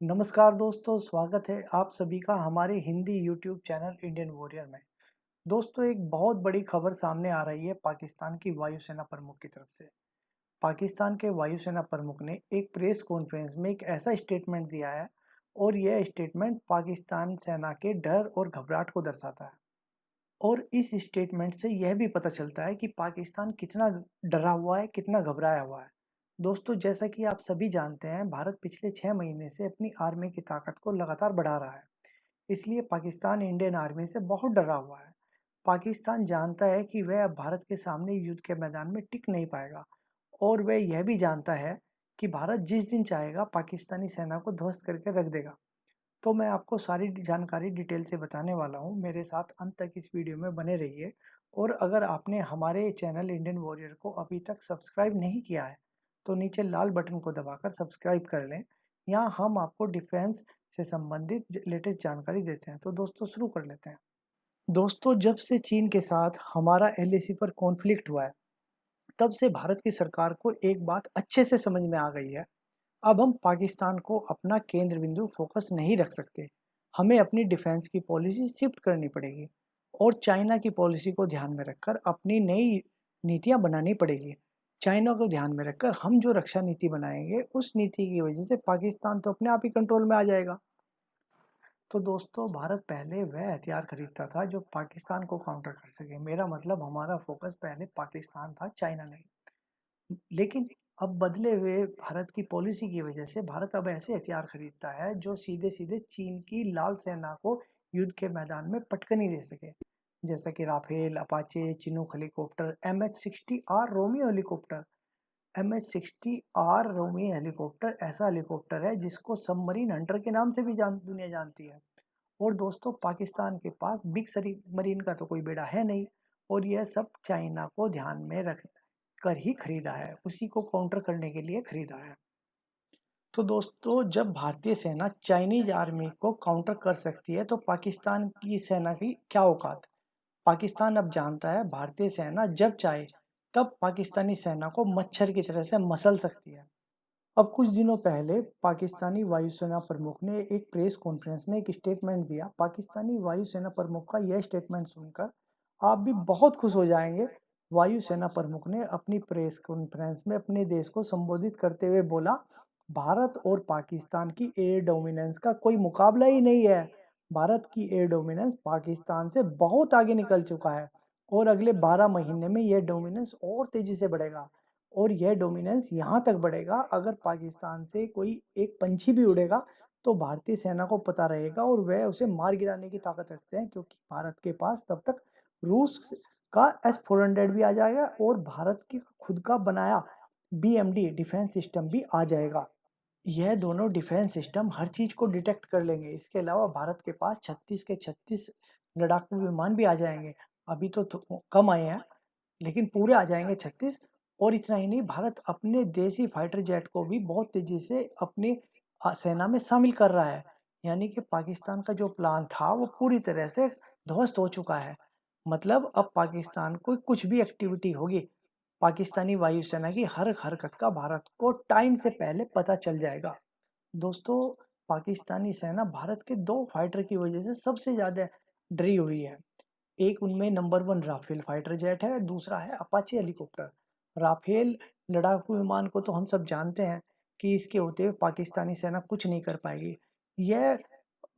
नमस्कार दोस्तों, स्वागत है आप सभी का हमारे Hindi YouTube channel Indian warrior में। दोस्तों, एक बहुत बड़ी खबर सामने आ रही है पाकिस्तान की वायुसेना प्रमुख की तरफ से। पाकिस्तान के वायुसेना प्रमुख ने एक प्रेस कॉन्फ्रेंस में एक ऐसा स्टेटमेंट दिया है और यह स्टेटमेंट पाकिस्तान सेना के डर और घबराहट को दर्शाता है। और इस स्टेटमेंट से यह भी पता चलता है कि पाकिस्तान कितना डरा हुआ है, कितना घबराया हुआ है। दोस्तों, जैसा कि आप सभी जानते हैं, भारत पिछले 6 महीने से अपनी आर्मी की ताकत को लगातार बढ़ा रहा है। इसलिए पाकिस्तान इंडियन आर्मी से बहुत डरा हुआ है। पाकिस्तान जानता है कि वह अब भारत के सामने युद्ध के मैदान में टिक नहीं पाएगा और वह यह भी जानता है कि भारत जिस दिन चाहेगा पाकिस्तानी सेना को ध्वस्त करके रख देगा। तो मैं आपको सारी जानकारी डिटेल से बताने वाला हूँ। मेरे साथ अंत तक इस वीडियो में बने रहिए और अगर आपने हमारे चैनल इंडियन वॉरियर को अभी तक सब्सक्राइब नहीं किया है, तो नीचे लाल बटन को दबाकर सब्सक्राइब कर लें। यहाँ हम आपको डिफेंस से संबंधित लेटेस्ट जानकारी देते हैं। तो दोस्तों, शुरू कर लेते हैं। दोस्तों, जब से चीन के साथ हमारा एलएसी पर कॉन्फ्लिक्ट हुआ है, तब से भारत की सरकार को एक बात अच्छे से समझ में आ गई है। अब हम पाकिस्तान को अपना केंद्र बिंदु फोकस नहीं रख सकते। हमें अपनी डिफेंस की पॉलिसी शिफ्ट करनी पड़ेगी और चाइना की पॉलिसी को ध्यान में रखकर अपनी नई नीतियां बनानी पड़ेगी। चाइना को ध्यान में रखकर हम जो रक्षा नीति बनाएंगे, उस नीति की वजह से पाकिस्तान तो अपने आप ही कंट्रोल में आ जाएगा। तो दोस्तों, भारत पहले वह हथियार खरीदता था जो पाकिस्तान को काउंटर कर सके। मेरा मतलब, हमारा फोकस पहले पाकिस्तान था, चाइना नहीं। लेकिन अब बदले हुए भारत की पॉलिसी की वजह से भारत अब ऐसे हथियार खरीदता है जो सीधे सीधे चीन की लाल सेना को युद्ध के मैदान में पटकनी दे सके। जैसा कि Rafale, Apache, Chinook helicopter, MH-60R Romeo helicopter. MH-60R Romeo helicopter ऐसा हेलीकॉप्टर है जिसको सबमरीन हंटर के नाम से भी दुनिया जानती है। और दोस्तों, पाकिस्तान के पास बिग सबमरीन का तो कोई बेड़ा है नहीं और यह सब चाइना को ध्यान में रख कर ही खरीदा है, उसी को काउंटर करने के लिए खरीदा है। तो दोस्तों, जब भारतीय सेना चाइनीज आर्मी को काउंटर कर सकती है, तो पाकिस्तान की सेना की क्या औकात। पाकिस्तान अब जानता है, भारतीय सेना जब चाहे तब पाकिस्तानी सेना को मच्छर की तरह से मसल सकती है। अब कुछ दिनों पहले पाकिस्तानी वायुसेना प्रमुख ने एक प्रेस कॉन्फ्रेंस में एक स्टेटमेंट दिया। पाकिस्तानी वायुसेना प्रमुख का यह स्टेटमेंट सुनकर आप भी बहुत खुश हो जाएंगे। वायुसेना प्रमुख ने अपनी प्रेस कॉन्फ्रेंस में अपने देश को संबोधित करते हुए बोला, भारत और पाकिस्तान की एयर डोमिनेंस का कोई मुकाबला ही नहीं है। भारत की एयर डोमिनेंस पाकिस्तान से बहुत आगे निकल चुका है और अगले 12 महीने में यह डोमिनेंस और तेजी से बढ़ेगा। और यह डोमिनेंस यहाँ तक बढ़ेगा, अगर पाकिस्तान से कोई एक पंछी भी उड़ेगा तो भारतीय सेना को पता रहेगा और वह उसे मार गिराने की ताकत रखते हैं, क्योंकि भारत के पास तब तक रूस का S-400 भी आ जाएगा और भारत की खुद का बनाया BMD डिफेंस सिस्टम भी आ जाएगा। यह दोनों डिफेंस सिस्टम हर चीज को डिटेक्ट कर लेंगे। इसके अलावा भारत के पास 36 के 36 लड़ाकू विमान भी आ जाएंगे। अभी तो कम आए हैं, लेकिन पूरे आ जाएंगे 36। और इतना ही नहीं, भारत अपने देसी फाइटर जेट को भी बहुत तेजी से अपनी सेना में शामिल कर रहा है। यानी कि पाकिस्तान का जो प्लान था वो पूरी तरह से ध्वस्त हो चुका है। मतलब अब पाकिस्तान को कुछ भी एक्टिविटी होगी, पाकिस्तानी वायुसेना की हर हरकत का भारत को टाइम से पहले पता चल जाएगा। दोस्तों, पाकिस्तानी सेना भारत के 2 फाइटर की वजह से सबसे ज्यादा डरी हुई है। एक उनमें नंबर 1 राफेल फाइटर जेट है, दूसरा है अपाचे हेलीकॉप्टर। राफेल लड़ाकू विमान को तो हम सब जानते हैं कि इसके होते हुए पाकिस्तानी सेना कुछ नहीं कर पाएगी। यह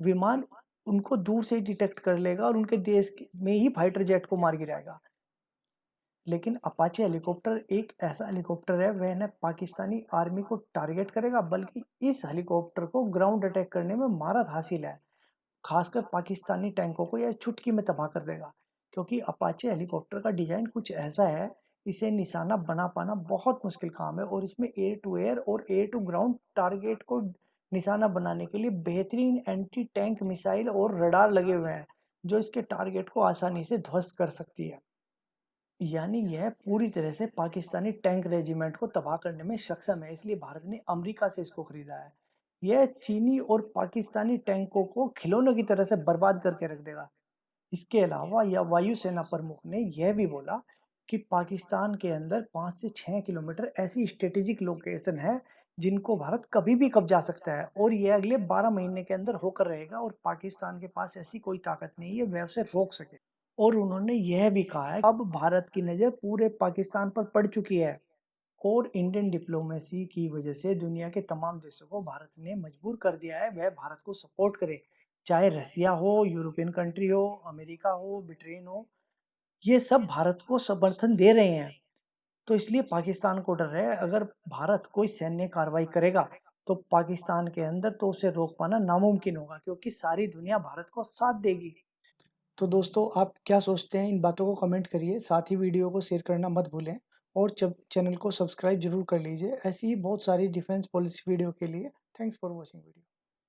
विमान उनको दूर से ही डिटेक्ट कर लेगा और उनके देश में ही फाइटर जेट को मार गिराएगा। लेकिन अपाचे हेलीकॉप्टर एक ऐसा हेलीकॉप्टर है, वह न पाकिस्तानी आर्मी को टारगेट करेगा, बल्कि इस हेलीकॉप्टर को ग्राउंड अटैक करने में महारत हासिल है। खासकर पाकिस्तानी टैंकों को यह चुटकी में तबाह कर देगा, क्योंकि अपाचे हेलीकॉप्टर का डिजाइन कुछ ऐसा है, इसे निशाना बना पाना बहुत मुश्किल काम है और इसमें एयर टू एयर और एयर टू ग्राउंड टारगेट को निशाना बनाने के लिए बेहतरीन एंटी टैंक मिसाइल और रडार लगे हुए हैं, जो इसके टारगेट को आसानी से ध्वस्त कर सकती है। यानी यह पूरी तरह से पाकिस्तानी टैंक रेजिमेंट को तबाह करने में सक्षम है, इसलिए भारत ने अमेरिका से इसको खरीदा है। यह चीनी और पाकिस्तानी टैंकों को खिलौनों की तरह से बर्बाद करके रख देगा। इसके अलावा यह वायुसेना प्रमुख ने यह भी बोला कि पाकिस्तान के अंदर 5 से 6 किलोमीटर ऐसी स्ट्रेटेजिक लोकेशन है जिनको भारत कभी भी कब्जा सकता है और ये अगले 12 महीने के अंदर होकर रहेगा और पाकिस्तान के पास ऐसी कोई ताकत नहीं है वह उसे रोक सके। और उन्होंने यह भी कहा है अब भारत की नज़र पूरे पाकिस्तान पर पड़ चुकी है और इंडियन डिप्लोमेसी की वजह से दुनिया के तमाम देशों को भारत ने मजबूर कर दिया है वह भारत को सपोर्ट करे। चाहे रसिया हो, यूरोपियन कंट्री हो, अमेरिका हो, ब्रिटेन हो, ये सब भारत को समर्थन दे रहे हैं। तो इसलिए पाकिस्तान को डर है अगर भारत कोई सैन्य कार्रवाई करेगा तो पाकिस्तान के अंदर तो उसे रोक पाना नामुमकिन होगा क्योंकि सारी दुनिया भारत को साथ देगी। तो दोस्तों आप क्या सोचते हैं इन बातों को कमेंट करिए, साथ ही वीडियो को शेयर करना मत भूलें और चैनल को सब्सक्राइब जरूर कर लीजिए ऐसी ही बहुत सारी डिफेंस पॉलिसी वीडियो के लिए। Thanks for watching video.